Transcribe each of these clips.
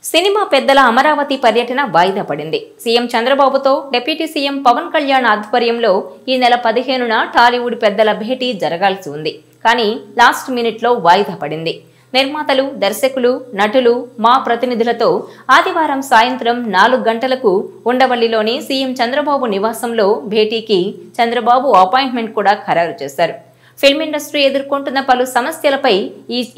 Cinema పెద్దల అమరావతి పర్యటన వాయిదా పడింది. సీఎం చంద్రబాబుతో డిప్యూటీ సీఎం పవన్ కళ్యాణ్ ఆధ్వర్యంలో ఈ నెల 15న టాలీవుడ్ పెద్దల భేటీ జరగాల్సి ఉంది. కానీ లాస్ట్ మినిట్లో వాయిదా పడింది. నిర్మాతలు, దర్శకులు, నటులు, మా ప్రతినిధులతో ఆదివారం సాయంత్రం 4 గంటలకు ఉండవల్లిలోని సీఎం చంద్రబాబు నివాసంలో భేటీకి చంద్రబాబు అపాయింట్మెంట్ కూడా ఖరారు చేశారు. ఫిల్మ్ ఇండస్ట్రీ ఎదుర్కొంటున్న పలు సమస్యలపై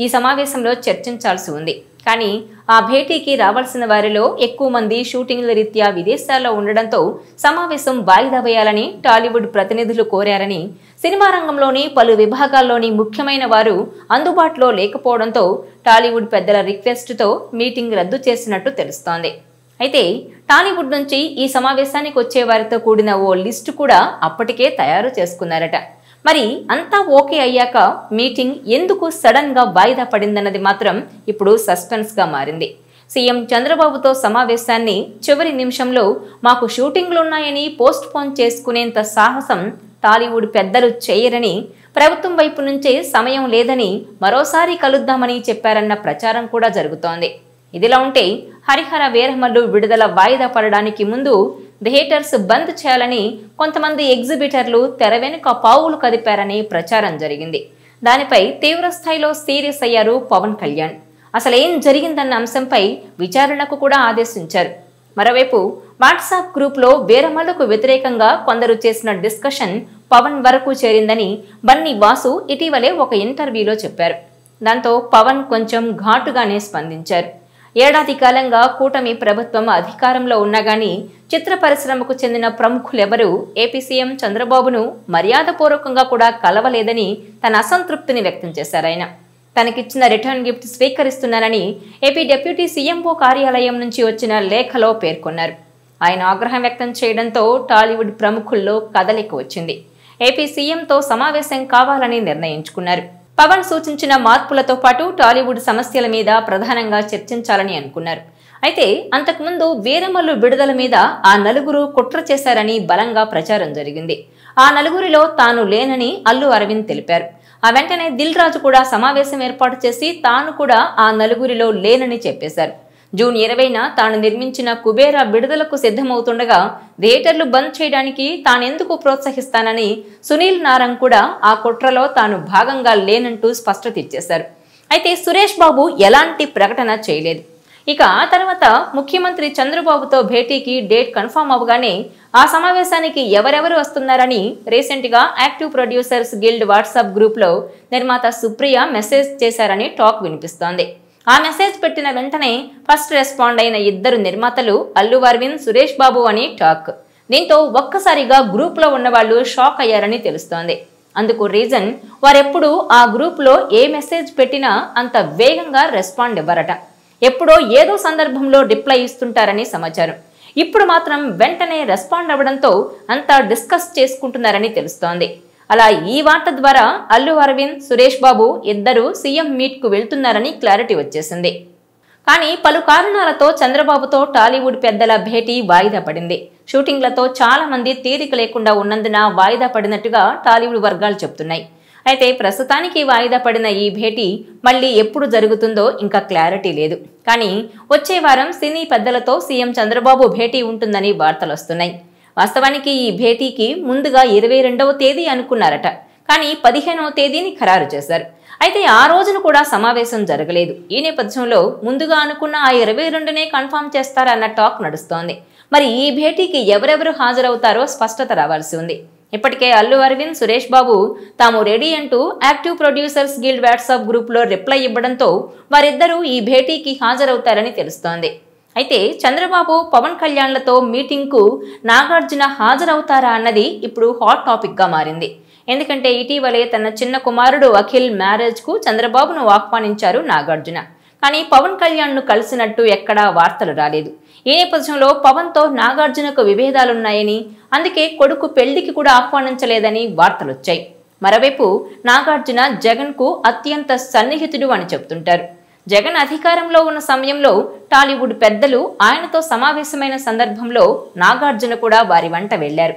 ఈ సమావేశంలో చర్చించాల్సి ఉంది. కానీ ఆ భేటీకి రావాల్సిన వారిలో ఎక్కువ మంది షూటింగ్ల రీత్యా విదేశాల్లో ఉండడంతో సమావేశం వాయిదా వేయాలని టాలీవుడ్ ప్రతినిధులు కోరారని, సినిమా రంగంలోని పలు విభాగాల్లోని ముఖ్యమైన వారు అందుబాటులో లేకపోవడంతో టాలీవుడ్ పెద్దల రిక్వెస్ట్తో మీటింగ్ రద్దు చేసినట్టు తెలుస్తోంది. అయితే టాలీవుడ్ నుంచి ఈ సమావేశానికి వచ్చే వారితో కూడిన ఓ లిస్టు కూడా అప్పటికే తయారు చేసుకున్నారట. మరి అంతా ఓకే అయ్యాక మీటింగ్ ఎందుకు సడన్ గా వాయిదా పడిందన్నది మాత్రం ఇప్పుడు సస్పెన్స్ గా మారింది. సీఎం చంద్రబాబుతో సమావేశాన్ని చివరి నిమిషంలో మాకు షూటింగ్లున్నాయని పోస్ట్ పోన్ చేసుకునేంత సాహసం టాలీవుడ్ పెద్దలు చేయరని, ప్రభుత్వం వైపు నుంచే సమయం లేదని మరోసారి కలుద్దామని చెప్పారన్న ప్రచారం కూడా జరుగుతోంది. ఇదిలా ఉంటే హరిహర వీరమల్లు విడుదల వాయిదా పడడానికి ముందు థియేటర్స్ బంద్ చేయాలని కొంతమంది ఎగ్జిబిటర్లు తెర వెనుక పావులు కదిపారని ప్రచారం జరిగింది. దానిపై తీవ్ర స్థాయిలో సీరియస్ అయ్యారు పవన్ కళ్యాణ్. అసలేం జరిగిందన్న అంశంపై విచారణకు కూడా ఆదేశించారు. మరోవైపు వాట్సాప్ గ్రూప్లో వీరమల్లుకు వ్యతిరేకంగా కొందరు చేసిన డిస్కషన్ పవన్ వరకు చేరిందని బన్నీ వాసు ఇటీవలే ఒక ఇంటర్వ్యూలో చెప్పారు. దాంతో పవన్ కొంచెం ఘాటుగానే స్పందించారు. ఏడాది కాలంగా కూటమి ప్రభుత్వం అధికారంలో ఉన్నా గానీ చిత్ర పరిశ్రమకు చెందిన ప్రముఖులెవరూ ఏపీ సీఎం చంద్రబాబును మర్యాదపూర్వకంగా కూడా కలవలేదని తన అసంతృప్తిని వ్యక్తం చేశారాయన. తనకిచ్చిన రిటర్న్ గిఫ్ట్ స్వీకరిస్తున్నానని ఏపీ డిప్యూటీ సీఎంఓ కార్యాలయం నుంచి వచ్చిన లేఖలో పేర్కొన్నారు. ఆయన ఆగ్రహం వ్యక్తం చేయడంతో టాలీవుడ్ ప్రముఖుల్లో కదలిక వచ్చింది. ఏపీ సీఎంతో సమావేశం కావాలని నిర్ణయించుకున్నారు. పవన్ సూచించిన మార్పులతో పాటు టాలీవుడ్ సమస్యల మీద ప్రధానంగా చర్చించాలని అనుకున్నారు. అయితే అంతకుముందు వీరమల్లు విడుదల మీద ఆ నలుగురు కుట్ర చేశారని బలంగా ప్రచారం జరిగింది. ఆ నలుగురిలో తాను లేనని అల్లు అరవింద్ తెలిపారు. ఆ వెంటనే దిల్ రాజు కూడా సమావేశం ఏర్పాటు చేసి తాను కూడా ఆ నలుగురిలో లేనని చెప్పేశారు. జూన్ 20న తాను నిర్మించిన కుబేరా విడుదలకు సిద్ధమవుతుండగా థియేటర్లు బంద్ చేయడానికి తానెందుకు ప్రోత్సహిస్తానని సునీల్ నారంగ్ కూడా ఆ కుట్రలో తాను భాగంగా లేనంటూ స్పష్టత ఇచ్చేశారు. అయితే సురేష్ బాబు ఎలాంటి ప్రకటన చేయలేదు. ఇక ఆ తర్వాత ముఖ్యమంత్రి చంద్రబాబుతో భేటీకి డేట్ కన్ఫర్మ్ అవగానే ఆ సమావేశానికి ఎవరెవరు వస్తున్నారని రీసెంట్ గా active producers guild WhatsApp group లో నిర్మాత సుప్రియ మెసేజ్ చేశారని టాక్ వినిపిస్తోంది. ఆ మెసేజ్ పెట్టిన వెంటనే ఫస్ట్ రెస్పాండ్ అయిన ఇద్దరు నిర్మాతలు అల్లు అరవింద్, సురేష్ బాబు అని టాక్. దీంతో ఒక్కసారిగా గ్రూప్ లో ఉన్నవాళ్లు షాక్ అయ్యారని తెలుస్తోంది. అందుకు రీజన్ వారెప్పుడు ఆ గ్రూప్ లో ఏ మెసేజ్ పెట్టినా అంత వేగంగా రెస్పాండ్ ఇవ్వరట. ఎప్పుడో ఏదో సందర్భంలో రిప్లై ఇస్తుంటారని సమాచారం. ఇప్పుడు మాత్రం వెంటనే రెస్పాండ్ అవ్వడంతో అంతా డిస్కస్ చేసుకుంటున్నారని తెలుస్తోంది. అలా ఈ వార్త ద్వారా అల్లు అరవింద్, సురేష్ బాబు ఇద్దరు సీఎం మీట్ కు వెళ్తున్నారని క్లారిటీ వచ్చేసింది. కానీ పలు కారణాలతో చంద్రబాబుతో టాలీవుడ్ పెద్దల భేటీ వాయిదా పడింది. షూటింగ్లతో చాలా మంది తీరిక లేకుండా ఉన్నందున వాయిదా పడినట్టుగా టాలీవుడ్ వర్గాలు చెప్తున్నాయి. అయితే ప్రస్తుతానికి వాయిదా పడిన ఈ భేటీ మళ్ళీ ఎప్పుడు జరుగుతుందో ఇంకా క్లారిటీ లేదు. కానీ వచ్చే వారం సినీ పెద్దలతో సీఎం చంద్రబాబు భేటీ ఉంటుందని వార్తలు వస్తున్నాయి. వాస్తవానికి ఈ భేటీకి ముందుగా 22వ తేదీ అనుకున్నారట. కానీ 15వ తేదీని ఖరారు చేశారు. అయితే ఆ రోజున కూడా సమావేశం జరగలేదు. ఈ నేపథ్యంలో ముందుగా అనుకున్న ఆ 22నే కన్ఫర్మ్ చేస్తారన్న టాక్ నడుస్తోంది. మరి ఈ భేటీకి ఎవరెవరు హాజరవుతారో స్పష్టత రావాల్సి ఉంది. ఇప్పటికే అల్లు అరవింద్, సురేష్ బాబు తాము రెడీ అంటూ active producers guild WhatsApp group లో రిప్లై ఇవ్వడంతో వారిద్దరూ ఈ భేటీకి హాజరవుతారని తెలుస్తోంది. అయితే చంద్రబాబు, పవన్ కళ్యాణ్లతో మీటింగ్ కు నాగార్జున హాజరవుతారా అన్నది ఇప్పుడు హాట్ టాపిక్ గా మారింది. ఎందుకంటే ఇటీవలే తన చిన్న కుమారుడు అఖిల్ మ్యారేజ్ కు చంద్రబాబును ఆహ్వానించారు నాగార్జున. కానీ పవన్ కళ్యాణ్ ను కలిసినట్టు ఎక్కడా వార్తలు రాలేదు. ఈ నేపథ్యంలో పవన్ తో నాగార్జునకు విభేదాలున్నాయని, అందుకే కొడుకు పెళ్లికి కూడా ఆహ్వానించలేదని వార్తలొచ్చాయి. మరోవైపు నాగార్జున జగన్ కు అత్యంత సన్నిహితుడు అని చెప్తుంటారు. జగన్ అధికారంలో ఉన్న సమయంలో టాలీవుడ్ పెద్దలు ఆయనతో సమావేశమైన సందర్భంలో నాగార్జున కూడా వారి వెంట వెళ్లారు.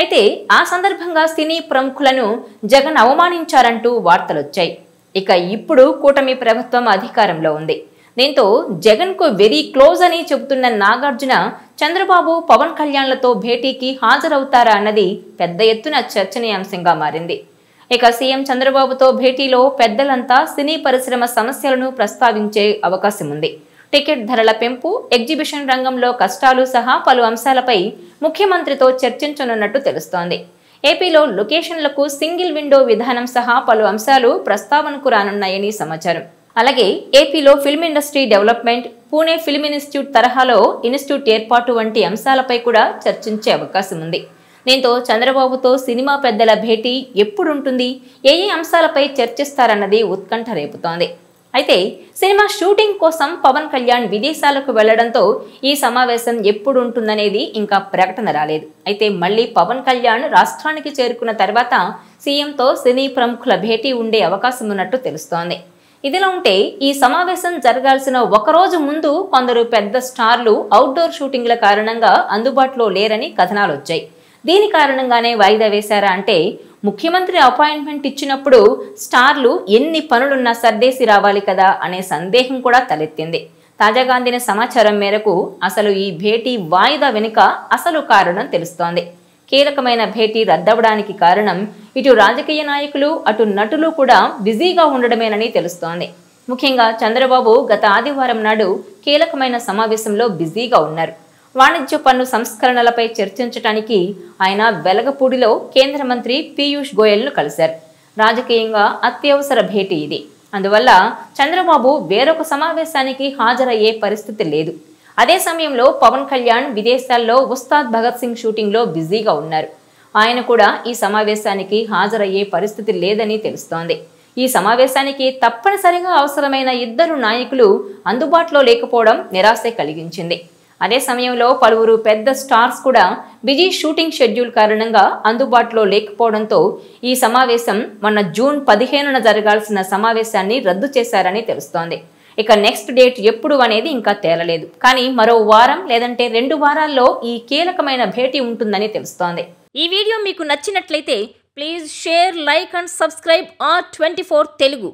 అయితే ఆ సందర్భంగా సినీ ప్రముఖులను జగన్ అవమానించారంటూ వార్తలొచ్చాయి. ఇక ఇప్పుడు కూటమి ప్రభుత్వం అధికారంలో ఉంది. దీంతో జగన్ కు వెరీ క్లోజ్ అని చెబుతున్న నాగార్జున చంద్రబాబు పవన్ కళ్యాణ్లతో భేటీకి హాజరవుతారా అన్నది పెద్ద ఎత్తున చర్చనీయాంశంగా మారింది. ఇక సీఎం చంద్రబాబుతో భేటీలో పెద్దలంతా సినీ పరిశ్రమ సమస్యలను ప్రస్తావించే అవకాశం ఉంది. టికెట్ ధరల పెంపు, ఎగ్జిబిషన్ రంగంలో కష్టాలు సహా పలు అంశాలపై ముఖ్యమంత్రితో చర్చించనున్నట్టు తెలుస్తోంది. ఏపీలో లొకేషన్లకు సింగిల్ విండో విధానం సహా పలు అంశాలు ప్రస్తావనకు రానున్నాయని సమాచారం. అలాగే ఏపీలో film industry development, Pune film institute తరహాలో ఇన్స్టిట్యూట్ ఏర్పాటు వంటి అంశాలపై కూడా చర్చించే అవకాశం ఉంది. దీంతో చంద్రబాబుతో సినిమా పెద్దల భేటీ ఎప్పుడుంటుంది, ఏ అంశాలపై చర్చిస్తారన్నది ఉత్కంఠ రేపుతోంది. అయితే సినిమా షూటింగ్ కోసం పవన్ కళ్యాణ్ విదేశాలకు వెళ్లడంతో ఈ సమావేశం ఎప్పుడు ఉంటుందనేది ఇంకా ప్రకటన రాలేదు. అయితే మళ్లీ పవన్ కళ్యాణ్ రాష్ట్రానికి చేరుకున్న తర్వాత సీఎంతో సినీ ప్రముఖుల భేటీ ఉండే అవకాశం ఉన్నట్టు తెలుస్తోంది. ఇదిలా ఉంటే ఈ సమావేశం జరగాల్సిన ఒకరోజు ముందు కొందరు పెద్ద స్టార్లు అవుట్డోర్ షూటింగ్ల కారణంగా అందుబాటులో లేరని కథనాలు వచ్చాయి. దీని కారణంగానే వాయిదా వేశారా అంటే ముఖ్యమంత్రి అపాయింట్మెంట్ ఇచ్చినప్పుడు స్టార్లు ఎన్ని పనులున్నా సర్దేసి రావాలి కదా అనే సందేహం కూడా తలెత్తింది. తాజాగా అందిన సమాచారం మేరకు అసలు ఈ భేటీ వాయిదా వెనుక అసలు కారణం తెలుస్తోంది. కీలకమైన భేటీ రద్దవడానికి కారణం ఇటు రాజకీయ నాయకులు, అటు నటులు కూడా బిజీగా ఉండడమేనని తెలుస్తోంది. ముఖ్యంగా చంద్రబాబు గత ఆదివారం నాడు కీలకమైన సమావేశంలో బిజీగా ఉన్నారు. వాణిజ్య పన్ను సంస్కరణలపై చర్చించడానికి ఆయన వెలగపూడిలో కేంద్ర మంత్రి పీయూష్ గోయల్ను కలిశారు. రాజకీయంగా అత్యవసర భేటీ ఇది. అందువల్ల చంద్రబాబు వేరొక సమావేశానికి హాజరయ్యే పరిస్థితి లేదు. అదే సమయంలో పవన్ కళ్యాణ్ విదేశాల్లో ఉస్తాద్ భగత్ సింగ్ షూటింగ్లో బిజీగా ఉన్నారు. ఆయన కూడా ఈ సమావేశానికి హాజరయ్యే పరిస్థితి లేదని తెలుస్తోంది. ఈ సమావేశానికి తప్పనిసరిగా అవసరమైన ఇద్దరు నాయకులు అందుబాటులో లేకపోవడం నిరాశ కలిగించింది. అదే సమయంలో పలువురు పెద్ద స్టార్స్ కూడా బిజీ షూటింగ్ షెడ్యూల్ కారణంగా అందుబాటులో లేకపోవడంతో ఈ సమావేశం మొన్న జూన్ 15న జరగాల్సిన సమావేశాన్ని రద్దు చేశారని తెలుస్తోంది. ఇక నెక్స్ట్ డేట్ ఎప్పుడు అనేది ఇంకా తేలలేదు. కానీ మరో వారం లేదంటే 2 వారాల్లో ఈ కీలకమైన భేటీ ఉంటుందని తెలుస్తోంది. ఈ వీడియో మీకు నచ్చినట్లయితే please share, like and subscribe R24 Telugu.